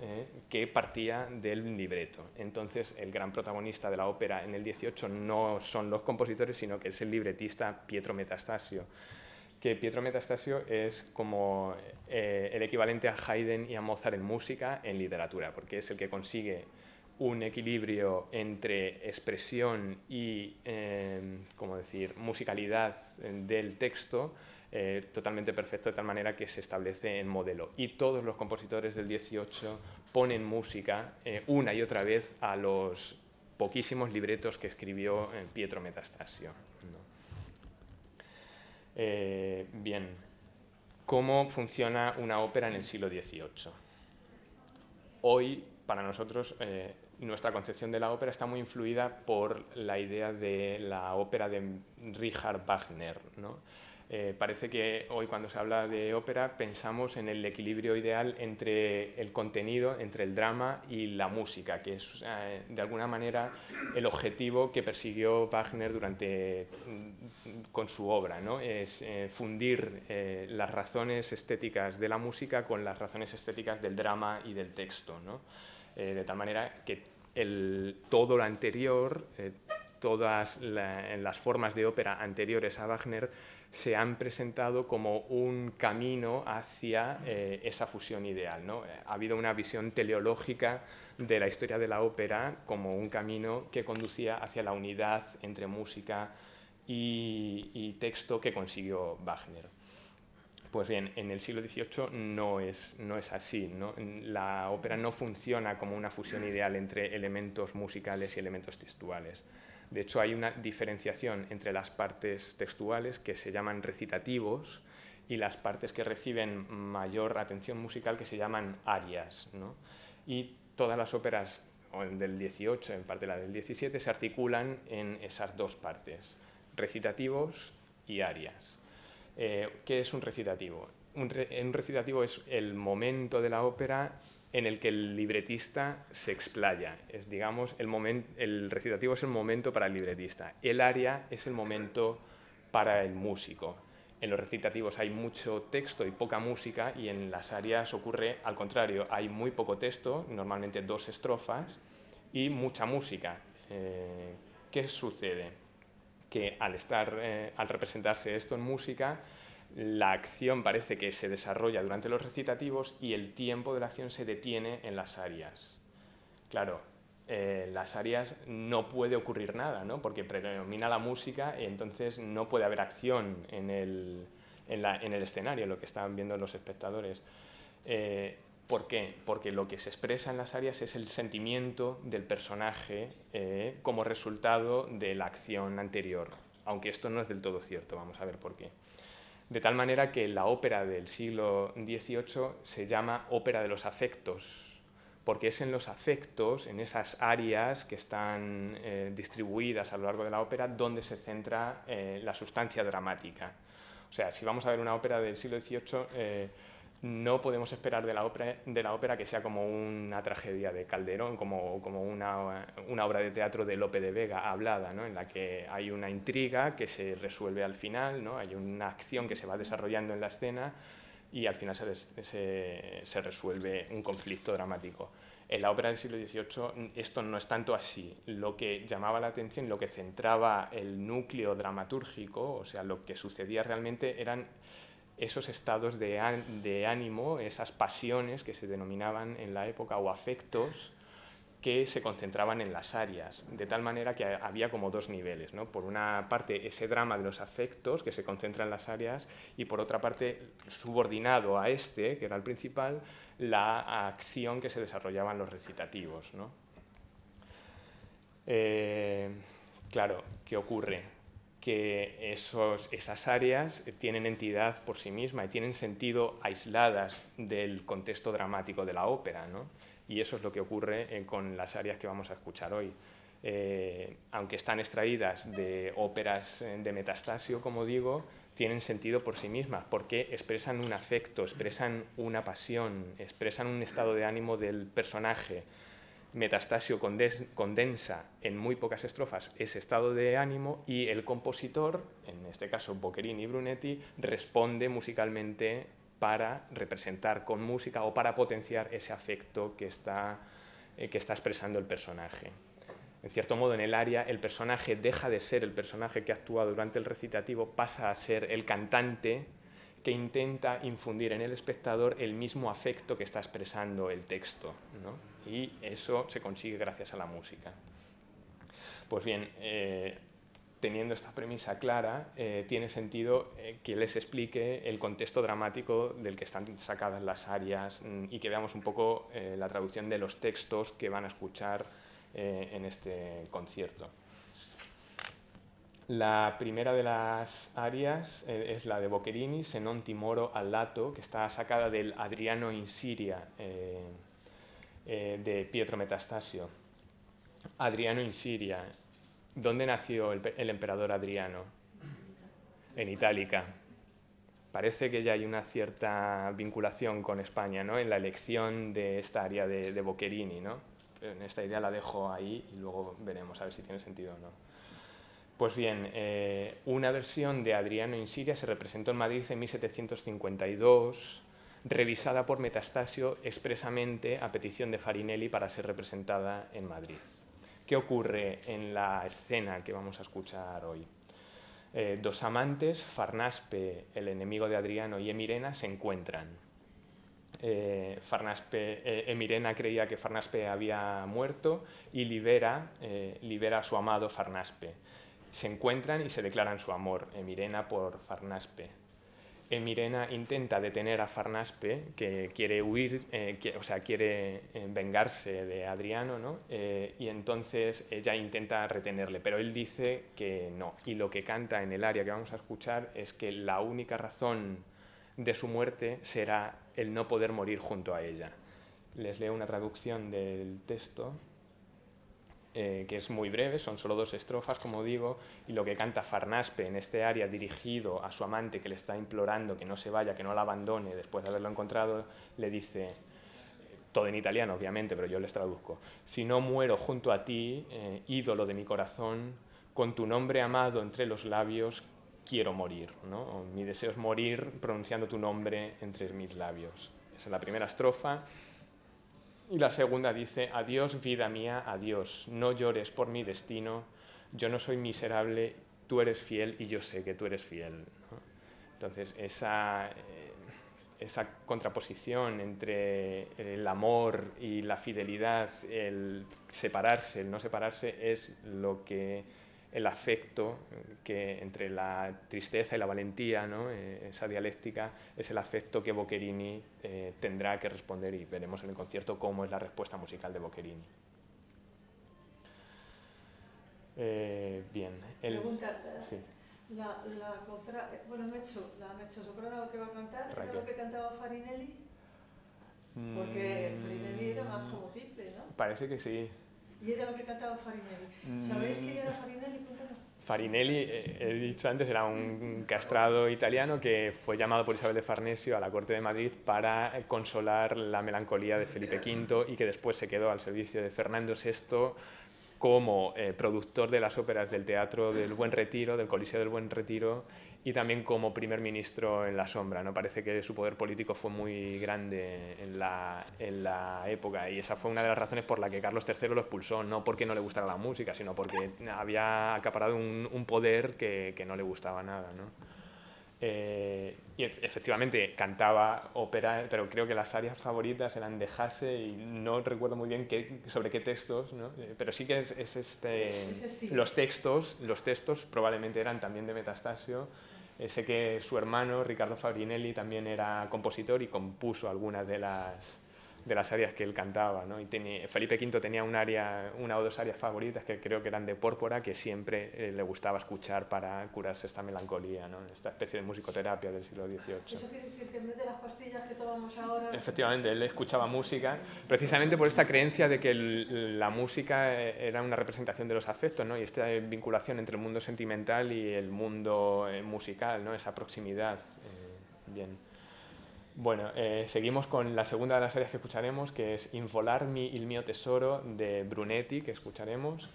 que partía del libreto. Entonces, el gran protagonista de la ópera en el XVIII no son los compositores, sino que es el libretista Pietro Metastasio, que Pietro Metastasio es como el equivalente a Haydn y a Mozart en música, en literatura, porque es el que consigue un equilibrio entre expresión y musicalidad del texto totalmente perfecto, de tal manera que se establece en modelo. Y todos los compositores del XVIII ponen música una y otra vez a los poquísimos libretos que escribió Pietro Metastasio, ¿no? Bien, ¿cómo funciona una ópera en el siglo XVIII? Hoy, para nosotros, nuestra concepción de la ópera está muy influida por la idea de la ópera de Richard Wagner, ¿no? Parece que hoy, cuando se habla de ópera, pensamos en el equilibrio ideal entre el contenido, entre el drama y la música, que es de alguna manera el objetivo que persiguió Wagner con su obra, ¿no? Es fundir las razones estéticas de la música con las razones estéticas del drama y del texto, ¿no? De tal manera que todo lo anterior, todas las formas de ópera anteriores a Wagner se han presentado como un camino hacia esa fusión ideal, ¿no? Ha habido una visión teleológica de la historia de la ópera como un camino que conducía hacia la unidad entre música y texto que consiguió Wagner. Pues bien, en el siglo XVIII no es así, ¿no? La ópera no funciona como una fusión ideal entre elementos musicales y elementos textuales. De hecho, hay una diferenciación entre las partes textuales, que se llaman recitativos, y las partes que reciben mayor atención musical, que se llaman arias, ¿no? Y todas las óperas del XVIII, en parte la del XVII, se articulan en esas dos partes, recitativos y arias. ¿Qué es un recitativo? Un recitativo es el momento de la ópera en el que el libretista se explaya. Es, digamos, el recitativo es el momento para el libretista. El aria es el momento para el músico. En los recitativos hay mucho texto y poca música, y en las arias ocurre al contrario. Hay muy poco texto, normalmente 2 estrofas, y mucha música. ¿Qué sucede? Que al representarse esto en música, la acción parece que se desarrolla durante los recitativos y el tiempo de la acción se detiene en las arias. Claro, las arias no puede ocurrir nada, ¿no? Porque predomina la música y entonces no puede haber acción en el escenario, lo que están viendo los espectadores. ¿Por qué? Porque lo que se expresa en las arias es el sentimiento del personaje como resultado de la acción anterior, aunque esto no es del todo cierto, vamos a ver por qué. De tal manera que la ópera del siglo XVIII se llama ópera de los afectos, porque es en los afectos, en esas arias que están distribuidas a lo largo de la ópera, donde se centra la sustancia dramática. O sea, si vamos a ver una ópera del siglo XVIII, no podemos esperar de la ópera que sea como una tragedia de Calderón, como una obra de teatro de Lope de Vega hablada, ¿no? En la que hay una intriga que se resuelve al final, ¿no? Hay una acción que se va desarrollando en la escena y al final se resuelve un conflicto dramático. En la ópera del siglo XVIII esto no es tanto así. Lo que llamaba la atención, lo que centraba el núcleo dramatúrgico, o sea, lo que sucedía realmente eran esos estados de ánimo, esas pasiones que se denominaban en la época, o afectos, que se concentraban en las arias, de tal manera que había como 2 niveles, ¿no? Por una parte, ese drama de los afectos que se concentra en las arias, y por otra parte, subordinado a este, que era el principal, la acción que se desarrollaba en los recitativos, ¿no? Claro, ¿qué ocurre? Que esas áreas tienen entidad por sí misma y tienen sentido aisladas del contexto dramático de la ópera, ¿no? Y eso es lo que ocurre con las áreas que vamos a escuchar hoy. Aunque están extraídas de óperas de Metastasio, como digo, tienen sentido por sí mismas, porque expresan un afecto, expresan una pasión, expresan un estado de ánimo del personaje. Metastasio condensa en muy pocas estrofas ese estado de ánimo y el compositor, en este caso Boccherini y Brunetti, responde musicalmente para representar con música o para potenciar ese afecto que está expresando el personaje. En cierto modo, en el aria, el personaje deja de ser el personaje que actúa durante el recitativo, pasa a ser el cantante que intenta infundir en el espectador el mismo afecto que está expresando el texto, ¿no? Y eso se consigue gracias a la música. Pues bien, teniendo esta premisa clara, tiene sentido que les explique el contexto dramático del que están sacadas las arias y que veamos un poco la traducción de los textos que van a escuchar en este concierto. La primera de las arias es la de Boccherini, Se non ti moro al lato, que está sacada del Adriano in Siria de Pietro Metastasio. Adriano in Siria. ¿Dónde nació el emperador Adriano? En Itálica. Parece que ya hay una cierta vinculación con España, ¿no? En la elección de esta aria de Boccherini, ¿no? En esta idea la dejo ahí y luego veremos a ver si tiene sentido o no. Pues bien, una versión de Adriano in Siria se representó en Madrid en 1752, revisada por Metastasio expresamente a petición de Farinelli para ser representada en Madrid. ¿Qué ocurre en la escena que vamos a escuchar hoy? 2 amantes, Farnaspe, el enemigo de Adriano, y Emirena se encuentran. Emirena creía que Farnaspe había muerto y libera a su amado Farnaspe. Se encuentran y se declaran su amor, Emirena por Farnaspe. Mirena intenta detener a Farnaspe, que quiere huir, quiere vengarse de Adriano, ¿no? Y entonces ella intenta retenerle, pero él dice que no. Y lo que canta en el aria que vamos a escuchar es que la única razón de su muerte será el no poder morir junto a ella. Les leo una traducción del texto, que es muy breve, son solo 2 estrofas, como digo, y lo que canta Farnaspe en este aria dirigido a su amante, que le está implorando que no se vaya, que no la abandone después de haberlo encontrado, le dice, todo en italiano obviamente, pero yo les traduzco: si no muero junto a ti, ídolo de mi corazón, con tu nombre amado entre los labios, quiero morir, ¿no? O, mi deseo es morir pronunciando tu nombre entre mis labios. Esa es la primera estrofa. Y la segunda dice: adiós, vida mía, adiós, no llores por mi destino, yo no soy miserable, tú eres fiel y yo sé que tú eres fiel, ¿no? Entonces, esa contraposición entre el amor y la fidelidad, el separarse, el no separarse, es lo que el afecto que entre la tristeza y la valentía, ¿no? Esa dialéctica, es el afecto que Boccherini tendrá que responder, y veremos en el concierto cómo es la respuesta musical de Boccherini. Bien. Pregunta, sí. la mezzosoprano que va a cantar, ¿era lo que cantaba Farinelli? Porque Farinelli era más como tiple, ¿no? Parece que sí. ¿Y era lo que cantaba Farinelli? ¿Sabéis quién era Farinelli? Cuéntanos. Farinelli, he dicho antes, era un castrado italiano que fue llamado por Isabel de Farnesio a la corte de Madrid para consolar la melancolía de Felipe V, y que después se quedó al servicio de Fernando VI como productor de las óperas del Teatro del Buen Retiro, del Coliseo del Buen Retiro, y también como primer ministro en la sombra, ¿no? Parece que su poder político fue muy grande en la época, y esa fue una de las razones por la que Carlos III lo expulsó, no porque no le gustara la música, sino porque había acaparado un poder que no le gustaba nada, ¿no? Y efectivamente cantaba ópera, pero creo que las arias favoritas eran de Hasse, y no recuerdo muy bien sobre qué textos, ¿no? Pero sí que los textos probablemente eran también de Metastasio. Sé que su hermano Riccardo Farinelli también era compositor y compuso algunas de las arias que él cantaba, ¿no? Y Felipe V tenía una o 2 arias favoritas que creo que eran de Pórpora, que siempre le gustaba escuchar para curarse esta melancolía, ¿no? Esta especie de musicoterapia del siglo XVIII. ¿Eso quiere decir que en vez de las pastillas que tomamos ahora...? Efectivamente, él escuchaba música precisamente por esta creencia de que la música era una representación de los afectos, ¿no? Y esta vinculación entre el mundo sentimental y el mundo musical, ¿no? Esa proximidad. Bien. Bueno, seguimos con la segunda de las arias que escucharemos, que es Involarmi il mio tesoro, de Brunetti, que escucharemos.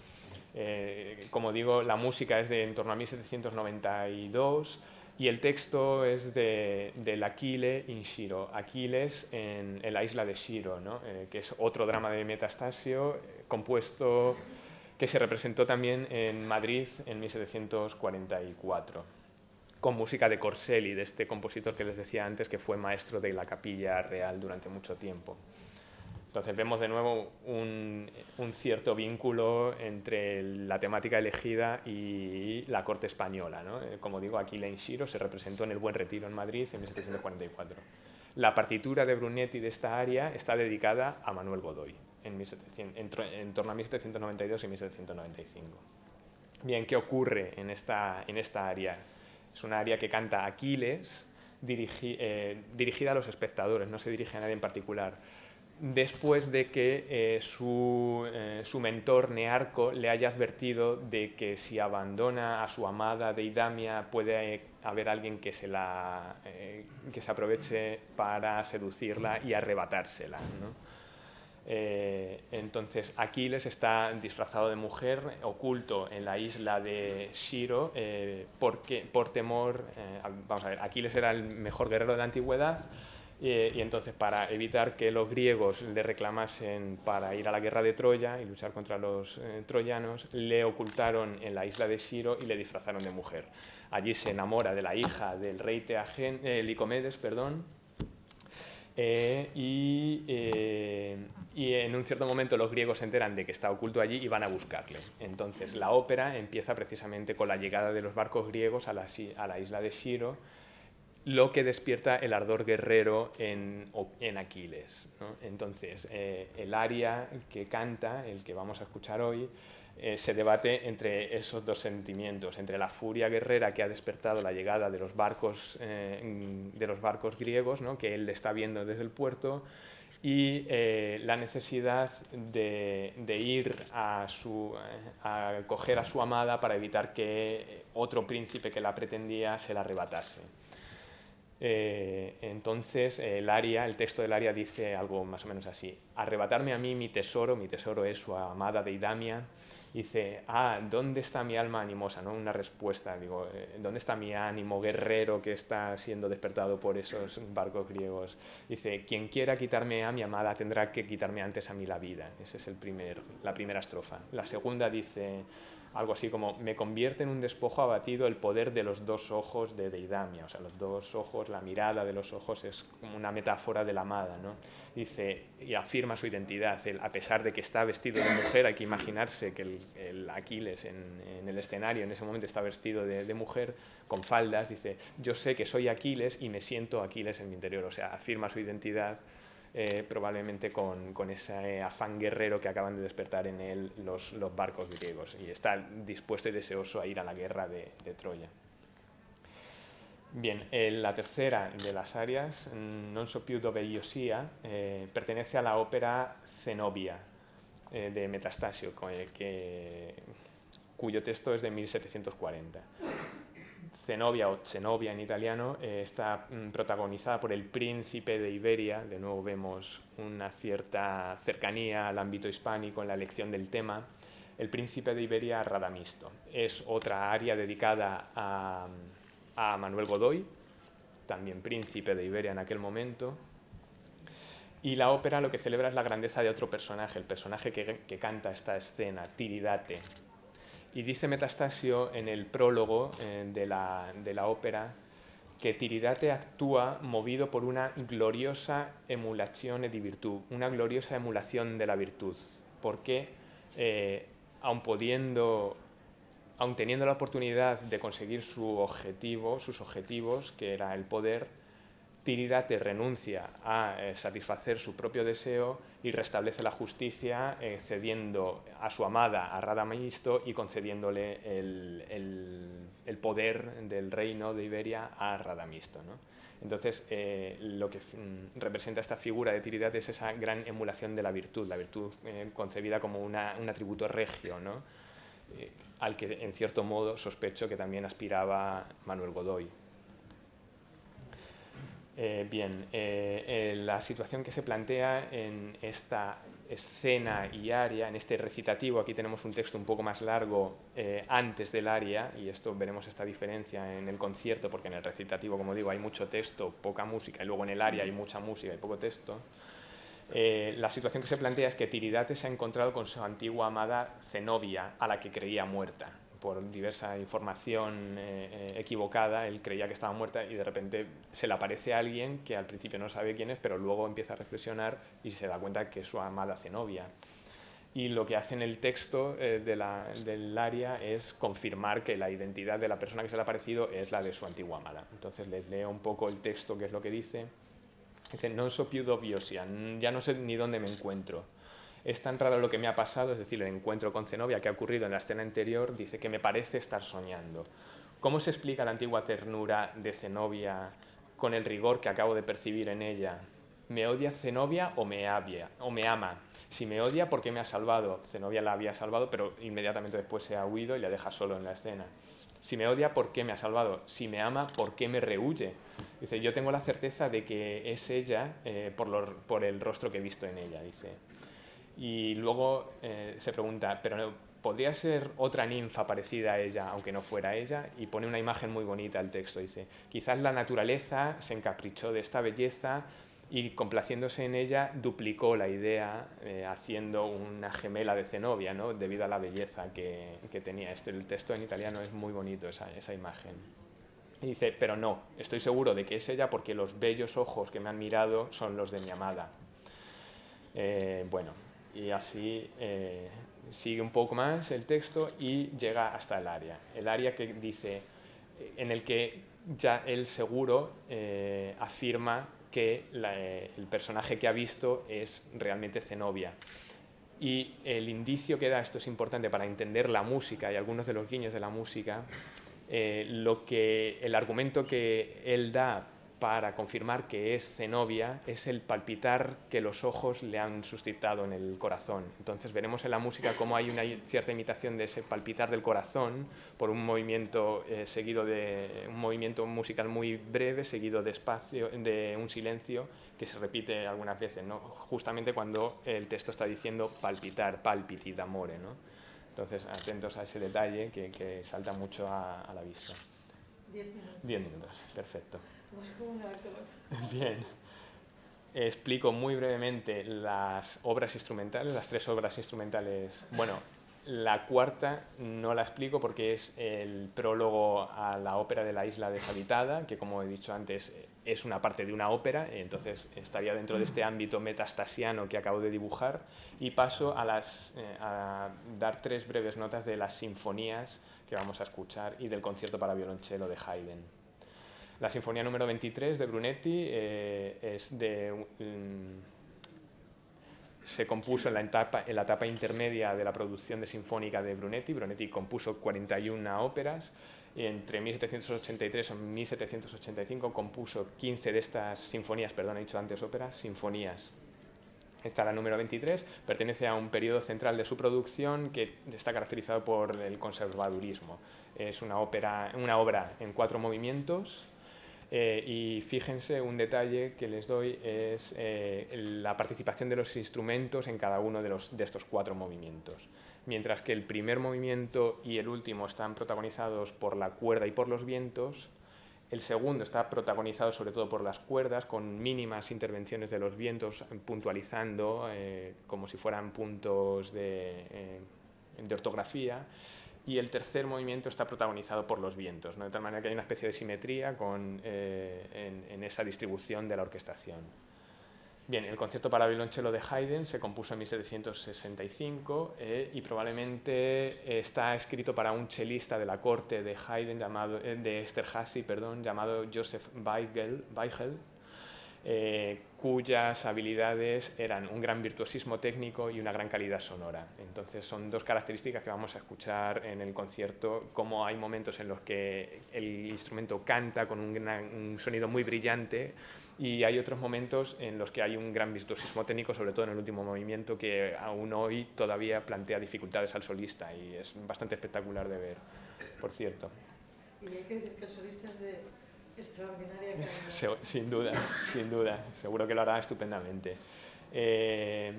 Como digo, la música es de en torno a 1792 y el texto es del Achille in Sciro, Aquiles en la isla de Sciro, ¿no? Que es otro drama de Metastasio, compuesto, que se representó también en Madrid en 1744. Con música de Corselli, de este compositor que les decía antes, que fue maestro de la Capilla Real durante mucho tiempo. Entonces vemos de nuevo un cierto vínculo entre la temática elegida y la corte española, ¿no? Como digo, Achille in Sciro se representó en el Buen Retiro en Madrid en 1744. La partitura de Brunetti de esta aria está dedicada a Manuel Godoy en torno a 1792 y 1795. Bien, ¿qué ocurre en esta aria? Es una aria que canta Aquiles, dirigida a los espectadores, no se dirige a nadie en particular, después de que su mentor Nearco le haya advertido de que si abandona a su amada Deidamia puede haber alguien que se aproveche para seducirla y arrebatársela, ¿no? Entonces Aquiles está disfrazado de mujer, oculto en la isla de Sciro, por temor, vamos a ver, Aquiles era el mejor guerrero de la antigüedad, y entonces para evitar que los griegos le reclamasen para ir a la guerra de Troya y luchar contra los troyanos, le ocultaron en la isla de Sciro y le disfrazaron de mujer. Allí se enamora de la hija del rey Licomedes, y en un cierto momento los griegos se enteran de que está oculto allí y van a buscarle. Entonces la ópera empieza precisamente con la llegada de los barcos griegos a la isla de Sciro, lo que despierta el ardor guerrero en Aquiles, ¿no? Entonces, el aria que canta, el que vamos a escuchar hoy, se debate entre esos dos sentimientos, entre la furia guerrera que ha despertado la llegada de los barcos griegos, ¿no? Que él está viendo desde el puerto, y la necesidad de ir a coger a su amada para evitar que otro príncipe que la pretendía se la arrebatase. Entonces el texto del aria dice algo más o menos así: arrebatarme a mí mi tesoro es su amada Deidamia. Dice, ¿dónde está mi alma animosa? ¿No? Una respuesta, digo, ¿dónde está mi ánimo guerrero que está siendo despertado por esos barcos griegos? Dice, quien quiera quitarme a mi amada tendrá que quitarme antes a mí la vida. Esa es la primera estrofa. La segunda dice algo así como, me convierte en un despojo abatido el poder de los dos ojos de Deidamia. O sea, los dos ojos, la mirada de los ojos es como una metáfora de la amada, ¿no? Dice, y afirma su identidad. Él, a pesar de que está vestido de mujer, hay que imaginarse que el Aquiles en el escenario en ese momento está vestido de mujer, con faldas. Dice, yo sé que soy Aquiles y me siento Aquiles en mi interior. O sea, afirma su identidad probablemente con ese afán guerrero que acaban de despertar en él los barcos griegos, y está dispuesto y deseoso a ir a la guerra de Troya. Bien, la tercera de las arias, Non so più dove io sia, pertenece a la ópera Zenobia de Metastasio, cuyo texto es de 1740. Zenobia, o Zenobia en italiano, está protagonizada por el príncipe de Iberia. De nuevo vemos una cierta cercanía al ámbito hispánico en la elección del tema. El príncipe de Iberia, Radamisto. Es otra aria dedicada a Manuel Godoy, también príncipe de Iberia en aquel momento. Y la ópera lo que celebra es la grandeza de otro personaje, el personaje que canta esta escena, Tiridate. Y dice Metastasio en el prólogo de la ópera que Tiridate actúa movido por una gloriosa emulazione di virtù, una gloriosa emulación de la virtud, porque aun teniendo la oportunidad de conseguir sus objetivos, que era el poder, Tiridate renuncia a satisfacer su propio deseo y restablece la justicia cediendo a su amada, a Radamisto, y concediéndole el poder del reino de Iberia a Radamisto, ¿no? Entonces, lo que representa esta figura de Tiridate es esa gran emulación de la virtud concebida como un atributo regio, ¿no? Al que, en cierto modo, sospecho que también aspiraba Manuel Godoy. La situación que se plantea en esta escena y aria, en este recitativo, aquí tenemos un texto un poco más largo antes del aria, y esto veremos esta diferencia en el concierto, porque en el recitativo, como digo, hay mucho texto, poca música, y luego en el aria hay mucha música y poco texto. La situación que se plantea es que Tiridate se ha encontrado con su antigua amada Zenobia, a la que creía muerta. Por diversa información equivocada, él creía que estaba muerta, y de repente se le aparece a alguien que al principio no sabe quién es, pero luego empieza a reflexionar y se da cuenta que es su amada Zenobia. Y lo que hace en el texto del aria es confirmar que la identidad de la persona que se le ha aparecido es la de su antigua amada. Entonces les leo un poco el texto, que es lo que dice. Dice, non so più dove io sia, ya no sé ni dónde me encuentro. Es tan raro lo que me ha pasado, es decir, el encuentro con Zenobia que ha ocurrido en la escena anterior, dice que me parece estar soñando. ¿Cómo se explica la antigua ternura de Zenobia con el rigor que acabo de percibir en ella? ¿Me odia Zenobia o me ama? Si me odia, ¿por qué me ha salvado? Zenobia la había salvado, pero inmediatamente después se ha huido y la deja solo en la escena. Si me odia, ¿por qué me ha salvado? Si me ama, ¿por qué me rehúye? Dice, yo tengo la certeza de que es ella por el rostro que he visto en ella, dice. Y luego se pregunta, ¿pero podría ser otra ninfa parecida a ella, aunque no fuera ella? Y pone una imagen muy bonita al texto, dice, quizás la naturaleza se encaprichó de esta belleza y, complaciéndose en ella, duplicó la idea haciendo una gemela de Zenobia, ¿no? Debido a la belleza que tenía. El texto en italiano es muy bonito, esa imagen. Y dice, pero no, estoy seguro de que es ella porque los bellos ojos que me han mirado son los de mi amada. Bueno, y así sigue un poco más el texto y llega hasta el aria. El aria que dice, en el que ya él seguro afirma que el personaje que ha visto es realmente Zenobia. Y el indicio que da, esto es importante para entender la música y algunos de los guiños de la música, el argumento que él da para confirmar que es Zenobia es el palpitar que los ojos le han suscitado en el corazón. Entonces veremos en la música cómo hay una cierta imitación de ese palpitar del corazón por un movimiento seguido de un movimiento musical muy breve, seguido de espacio, de un silencio que se repite algunas veces, ¿no? Justamente cuando el texto está diciendo palpitar, palpiti d'amore, ¿no? Entonces atentos a ese detalle que salta mucho a la vista. 10 minutos. 10 minutos, perfecto. Pues bien. Explico muy brevemente las obras instrumentales, las 3 obras instrumentales. Bueno, la cuarta no la explico porque es el prólogo a la ópera de la isla deshabitada, que como he dicho antes es una parte de una ópera, entonces estaría dentro de este ámbito metastasiano que acabo de dibujar, y paso a dar 3 breves notas de las sinfonías que vamos a escuchar y del concierto para violonchelo de Haydn. La sinfonía número 23 de Brunetti se compuso en la etapa intermedia de la producción de sinfónica de Brunetti. Brunetti compuso 41 óperas y entre 1783 y 1785 compuso 15 de estas sinfonías, perdón, he dicho antes óperas, sinfonías. Esta, la número 23, pertenece a un periodo central de su producción que está caracterizado por el conservadurismo. Es una obra en 4 movimientos. Y fíjense, un detalle que les doy es la participación de los instrumentos en cada uno de estos 4 movimientos. Mientras que el primer movimiento y el último están protagonizados por la cuerda y por los vientos, el segundo está protagonizado sobre todo por las cuerdas, con mínimas intervenciones de los vientos puntualizando como si fueran puntos de ortografía. Y el tercer movimiento está protagonizado por los vientos, ¿no? De tal manera que hay una especie de simetría en esa distribución de la orquestación. Bien, el concierto para violonchelo de Haydn se compuso en 1765 y probablemente está escrito para un chelista de la corte de Haydn, de Esterházy, llamado Joseph Weigel, cuyas habilidades eran un gran virtuosismo técnico y una gran calidad sonora. Entonces son 2 características que vamos a escuchar en el concierto, como hay momentos en los que el instrumento canta con un sonido muy brillante y hay otros momentos en los que hay un gran virtuosismo técnico, sobre todo en el último movimiento, que aún hoy todavía plantea dificultades al solista y es bastante espectacular de ver, por cierto. Y hay que decir que el solista es de extraordinaria calidad. Sin duda, seguro que lo hará estupendamente. El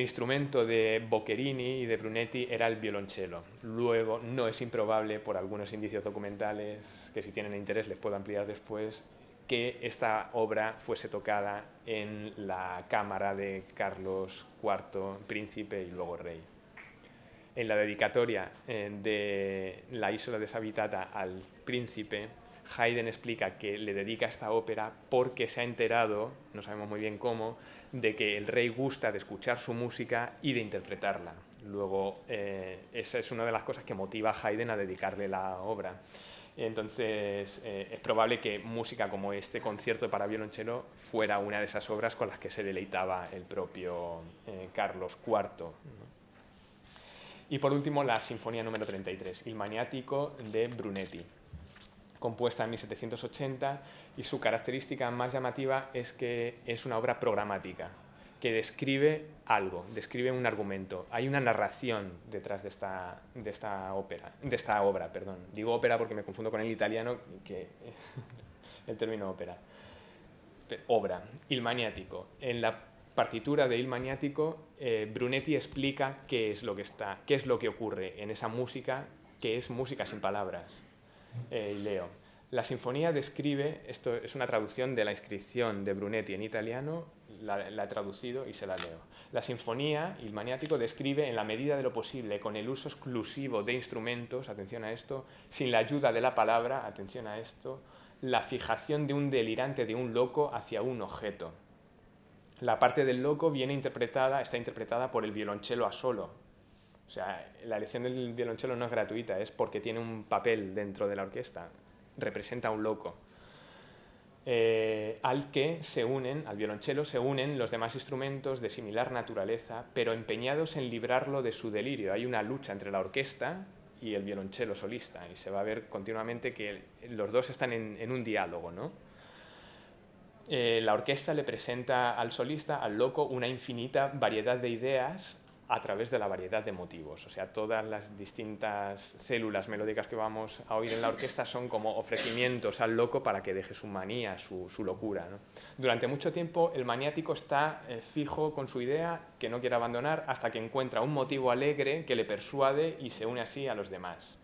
instrumento de Boccherini y de Brunetti era el violonchelo. Luego, no es improbable, por algunos indicios documentales que si tienen interés les puedo ampliar después, que esta obra fuese tocada en la cámara de Carlos IV, príncipe y luego rey. En la dedicatoria de la isla deshabitada al príncipe, Haydn explica que le dedica esta ópera porque se ha enterado, no sabemos muy bien cómo, de que el rey gusta de escuchar su música y de interpretarla. Luego, esa es una de las cosas que motiva a Haydn a dedicarle la obra. Entonces, es probable que música como este concierto para violonchelo fuera una de esas obras con las que se deleitaba el propio Carlos IV. Y por último, la Sinfonía número 33, Il Maniatico de Brunetti, compuesta en 1780, y su característica más llamativa es que es una obra programática, que describe algo, describe un argumento. Hay una narración detrás de esta obra. Digo ópera porque me confundo con el italiano, que el término ópera. Obra, Il Maniatico. En la partitura de Il Maniatico, Brunetti explica qué es lo que ocurre en esa música, que es música sin palabras. Leo. La sinfonía describe, esto es una traducción de la inscripción de Brunetti en italiano, la he traducido y se la leo. La sinfonía, Il Maniatico, describe en la medida de lo posible, con el uso exclusivo de instrumentos, atención a esto, sin la ayuda de la palabra, atención a esto, la fijación de un delirante, de un loco, hacia un objeto. La parte del loco está interpretada por el violonchelo a solo, O sea, la elección del violonchelo no es gratuita, es porque tiene un papel dentro de la orquesta, representa a un loco. Al que se unen, al violonchelo se unen los demás instrumentos de similar naturaleza, pero empeñados en librarlo de su delirio. Hay una lucha entre la orquesta y el violonchelo solista, y se va a ver continuamente que los dos están en un diálogo, ¿no? La orquesta le presenta al solista, al loco, una infinita variedad de ideas a través de la variedad de motivos. O sea, todas las distintas células melódicas que vamos a oír en la orquesta son como ofrecimientos al loco para que deje su manía, su locura, ¿no? Durante mucho tiempo el maniático está fijo con su idea, que no quiere abandonar, hasta que encuentra un motivo alegre que le persuade y se une así a los demás.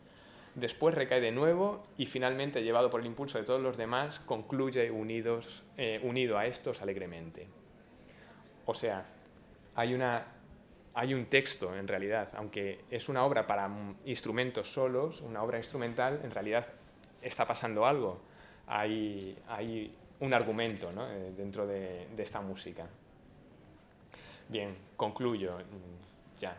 Después recae de nuevo y finalmente, llevado por el impulso de todos los demás, concluye unido a estos alegremente. O sea, hay un texto, en realidad, aunque es una obra para instrumentos solos, una obra instrumental, en realidad está pasando algo. Hay un argumento, ¿no? Dentro de esta música. Bien, concluyo ya.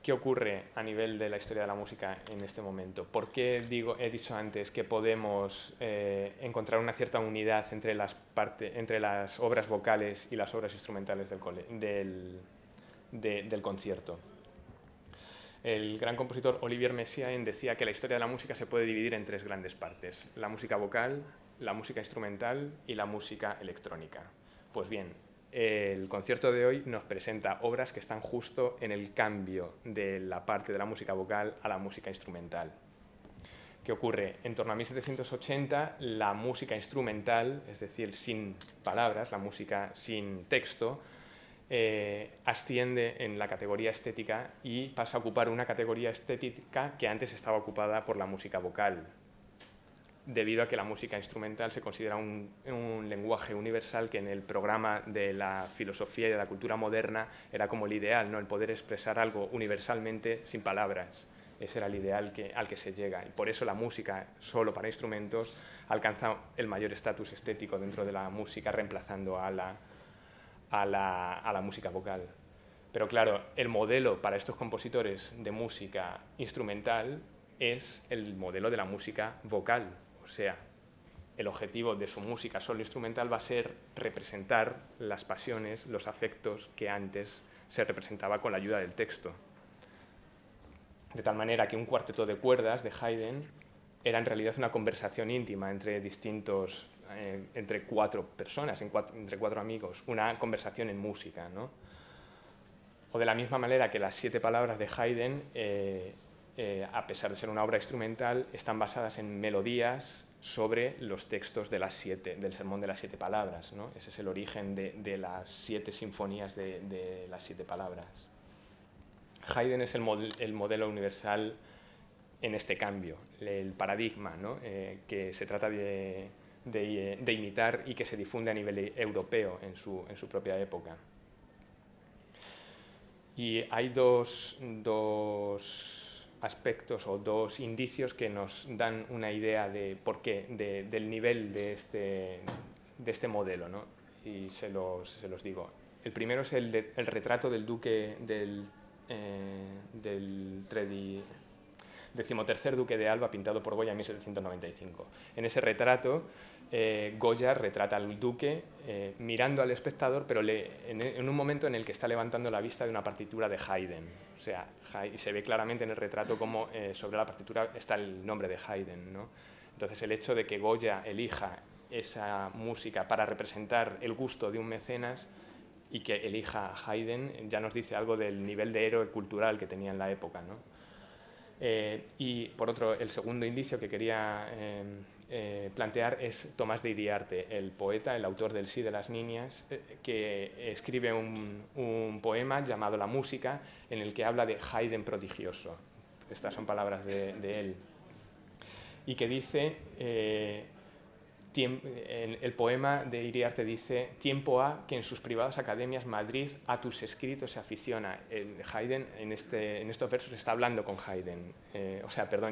¿Qué ocurre a nivel de la historia de la música en este momento? ¿Por qué he dicho antes que podemos encontrar una cierta unidad entre las obras vocales y las obras instrumentales del concierto? El gran compositor Olivier Messiaen decía que la historia de la música se puede dividir en tres grandes partes: la música vocal, la música instrumental y la música electrónica. Pues bien, el concierto de hoy nos presenta obras que están justo en el cambio de la parte de la música vocal a la música instrumental. ¿Qué ocurre? En torno a 1780, la música instrumental, es decir, sin palabras, la música sin texto, asciende en la categoría estética y pasa a ocupar una categoría estética que antes estaba ocupada por la música vocal, debido a que la música instrumental se considera un lenguaje universal que en el programa de la filosofía y de la cultura moderna era como el ideal, ¿no? El poder expresar algo universalmente sin palabras. Ese era el ideal al que se llega. Y por eso la música solo para instrumentos alcanza el mayor estatus estético dentro de la música, reemplazando a la música vocal. Pero claro, el modelo para estos compositores de música instrumental es el modelo de la música vocal. O sea, el objetivo de su música solo instrumental va a ser representar las pasiones, los afectos que antes se representaba con la ayuda del texto. De tal manera que un cuarteto de cuerdas de Haydn era en realidad una conversación íntima entre cuatro personas, entre cuatro amigos, una conversación en música, ¿no? O de la misma manera que las 7 palabras de Haydn, a pesar de ser una obra instrumental, están basadas en melodías sobre los textos del sermón de las 7 palabras, ¿no? Ese es el origen de las 7 sinfonías de las 7 palabras. Haydn es el modelo universal en este cambio, el paradigma, ¿no? Que se trata de imitar y que se difunde a nivel europeo en su propia época. Y hay dos aspectos o dos indicios que nos dan una idea de por qué, del nivel de este modelo, ¿no? Y se los digo. El primero es el retrato del duque del decimotercer duque de Alba, pintado por Goya en 1795. En ese retrato, Goya retrata al duque mirando al espectador, pero en un momento en el que está levantando la vista de una partitura de Haydn. O sea, se ve claramente en el retrato cómo sobre la partitura está el nombre de Haydn, ¿no? Entonces, el hecho de que Goya elija esa música para representar el gusto de un mecenas y que elija a Haydn ya nos dice algo del nivel de héroe cultural que tenía en la época, ¿no? Y por otro, el segundo indicio que quería plantear es Tomás de Iriarte, el poeta, el autor del Sí de las Niñas, que escribe un poema llamado La Música, en el que habla de Haydn prodigioso. Estas son palabras de él. Y que dice el poema de Iriarte dice: tiempo ha que en sus privadas academias Madrid a tus escritos se aficiona. Haydn en estos versos está hablando con Haydn,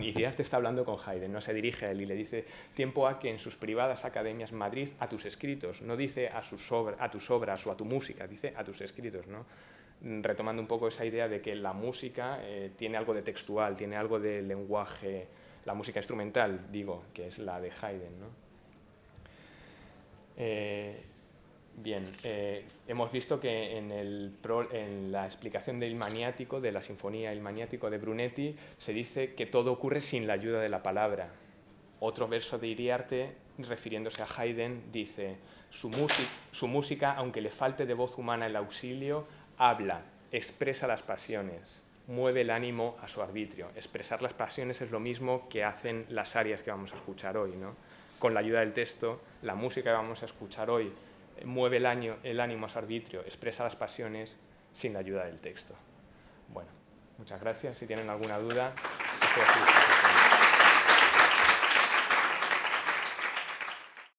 Iriarte está hablando con Haydn, no se dirige a él y le dice: tiempo ha que en sus privadas academias Madrid a tus escritos, no dice a tus obras o a tu música, dice a tus escritos, ¿no? Retomando un poco esa idea de que la música tiene algo de textual, tiene algo de lenguaje, la música instrumental, digo, que es la de Haydn, ¿no? Hemos visto que en la explicación del Maniático, de la Sinfonía Il Maniático de Brunetti, se dice que todo ocurre sin la ayuda de la palabra. Otro verso de Iriarte, refiriéndose a Haydn, dice: su música, aunque le falte de voz humana el auxilio, habla, expresa las pasiones, mueve el ánimo a su arbitrio. Expresar las pasiones es lo mismo que hacen las arias que vamos a escuchar hoy, ¿no? Con la ayuda del texto, la música que vamos a escuchar hoy mueve el ánimo a su arbitrio, expresa las pasiones sin la ayuda del texto. Bueno, muchas gracias. Si tienen alguna duda, estoy aquí.